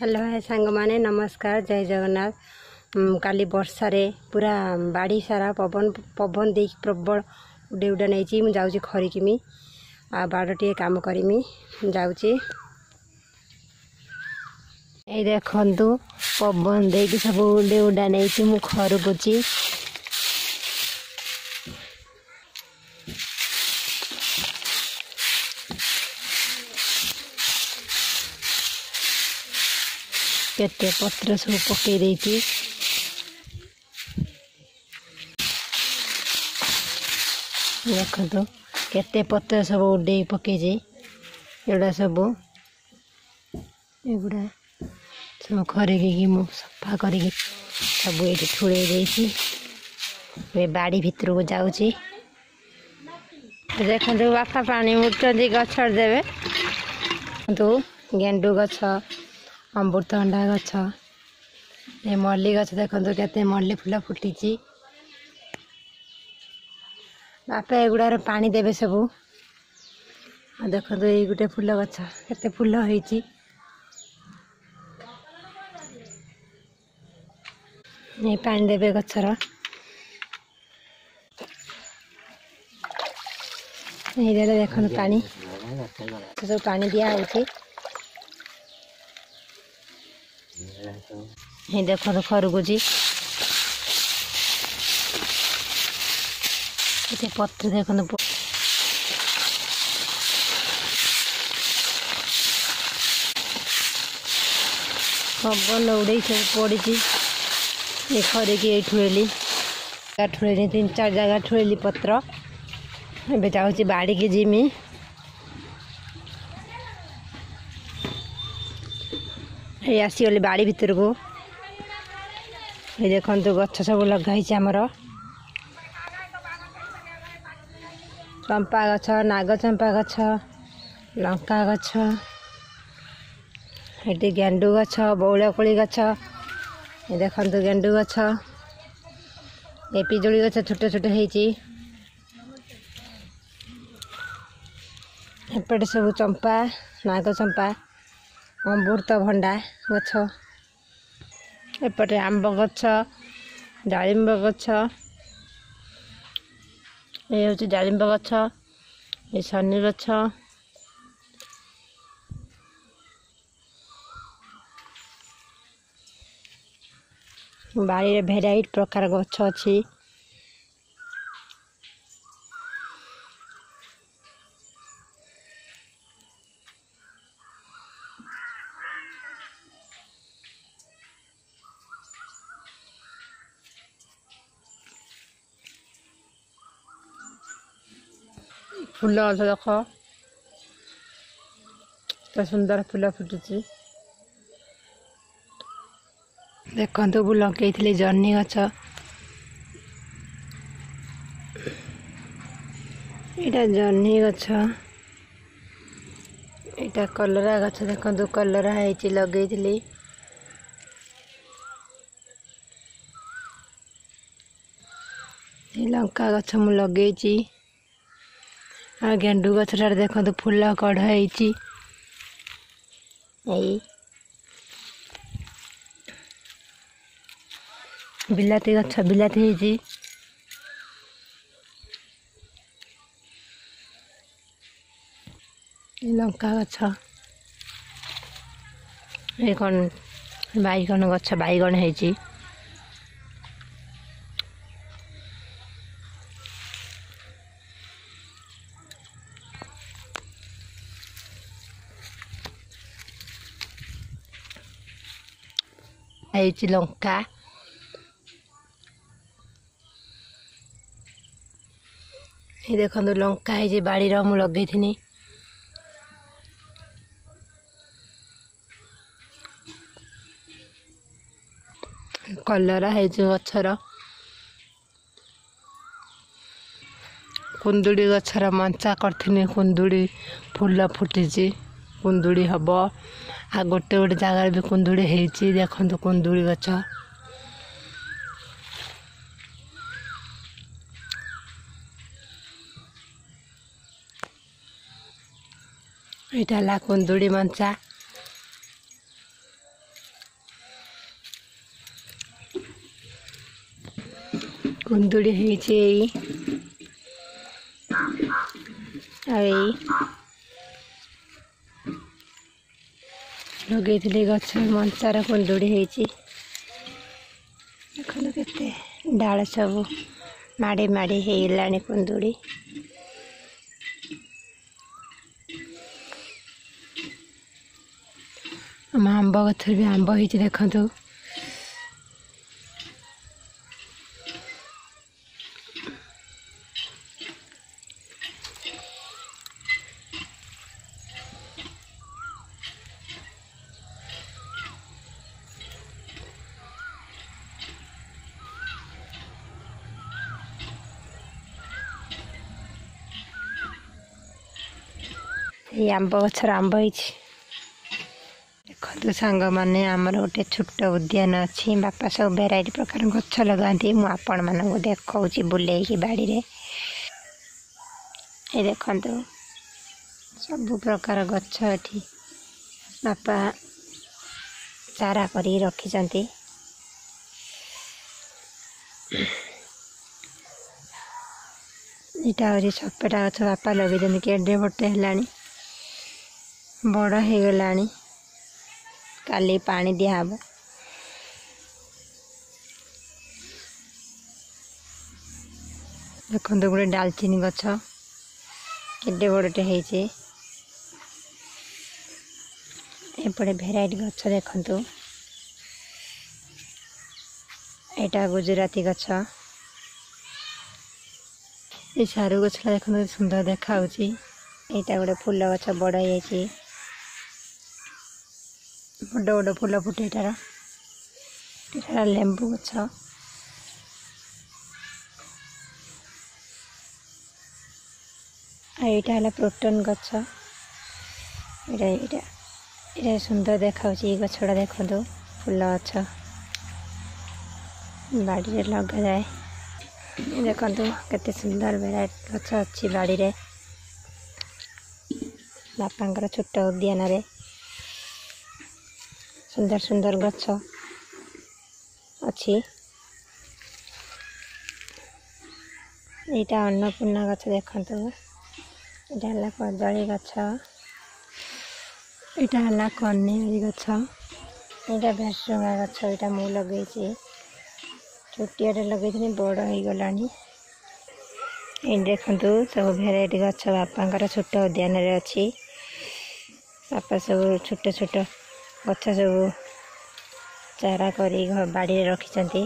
Hello है सांग माने नमस्कार जय जगन्नाथ। काली वर्षा रे पूरा बाड़ी सारा पवन पवन दे प्रबल उड़े उड़ा नहीं मुझे खरिकमी आ बाड़ टे काम करमी जाऊँगी। ये देखु पवन दे सब उड़े उड़ा नहीं मु खरकुची केते पत्र सब पकई देती देखो केते पत्र सब उड़े पकई एगुड़ा सब एगुड़ा सब खरिकी सफा कर सब ये ठुड़े दे बाड़ी भितर को जाऊँगी। देखो बापा पानी मुटती गछ देवे तो गेंडू गछ अमृतभंडा गछ ये मल्ली गछ देखो केते मल्ली फूल फुटी बापा एगुड़ार पानी देवे सब देखो ये गोटे फूल गछ केते फूल होती ये पानी देवे गछर ये देखो पानी सब पानी दिया होती ये देखो खरगुजी पत्र देखो पवन उड़े सब पड़ी ये खरिकी ये ठुएली ठुएली 3-4 जगह ठुएली पत्र ए जाऊँगी बाड़ी की जिमी ये आसीगली बाड़ी भितर को ये देखो गछ सब लगाई आमर चंपा गछ नाग चंपा गछ लंका गछ ये गेंडू गछ बौलकोली गछ ये देखो गेंडू गछ ये पिजुली गछ छोटे छोटे होती एपटे सब चंपा नाग चंपा अमृतभंडा गछ एपटे आंब गछ डालिंब गछ ये हूँ डालिंब गछ ये शनि गछ बाड़ी भेराइट प्रकार गछ अच्छी फूल गछ देख तो सुंदर फूल फुटुची देखो मु लगे जह्नी गछ यहाँ जह्नी गछ यहाँ कलरा गछ देखो कलरा है लगे लंका गछ मु लगे गेंडू गछ देखो फूल कढ़ाई बिलाती गछ बिलाती है लंका गछ ये कौन बैगन गछ बैगन है लंका ये देखो लंका है बाड़ी मु लगे थी कलरा है गछर कुंदुड़ी गछर मंचा करथिनी कुंदुड़ी फूल फुटी कुंदुड़ी हम आ गोटे गोटे जगार भी कुंदुड़ी होती देखो कुंदुड़ी गछ यहाँ कुंदुड़ी मंचा कुंदुड़ी ହେଇଛି ଲଗେଇଥିଲି ଗଛ ମଞ୍ଚାର କୁନ୍ଦୁଡ଼ି ହେଇଛି। ଦେଖନ୍ତୁ କେତେ ଡାଳ ସବୁ ମାଡ଼ି ମାଡ଼ି ହେଇଗଲାଣି କୁନ୍ଦୁଡ଼ି। ଆମ ଆମ୍ବ ଗଛରେ ବି ଆମ୍ବ ହେଇଛି ଦେଖନ୍ତୁ। ये आंब गछर आंब देखो सांग मैंने आमर गोटे छोट उद्यान अच्छी बापा सब भेराइटी प्रकार गछ लगाती मुझे मानक देखा बुले बाड़ी रे ये देखो सब प्रकार गछ एठी बापा चारा करी रखिछंती। यहाँ हूँ सपेटा गछ बापा लगे केडे बटे है बड़ हो गला काली पानी दिहब। देखो गोटे डालचिनी गछ केडे बड़टे होइछे। एपटे भेराइटी गछ देखंतु एटा गुजराती गछ ये सारू गछ देखो सुंदर देखा यहाँ गोटे फूल गछ बड़ हो बड़ बड़ फूल फुटे लेंबू गछ यहाँ है प्रोटन गछ ये सुंदर देखा ये गछटा देखो फूल गछ बाड़ी लगा जाए। देखो केते सुंदर भेराइटी गछ अच्छी बाड़ी रे बापांकर छोट उद्यान रे सुंदर सुंदर गछ अच्छी। यहाँ अन्नपूर्णा गछ देखो यहाँ है कदली गछ यहाँ है कनेरी गछ यहाँ भेसुंगा गछ यहाँ मु लगे छोटिया लगे बड़ हो गला। ये देखो सब भेराइटी गछ बापांकर छोट उद्यान रे अच्छी बापा सब छोट छोट गछ सब चारा करी बाड़ी रखिछंती।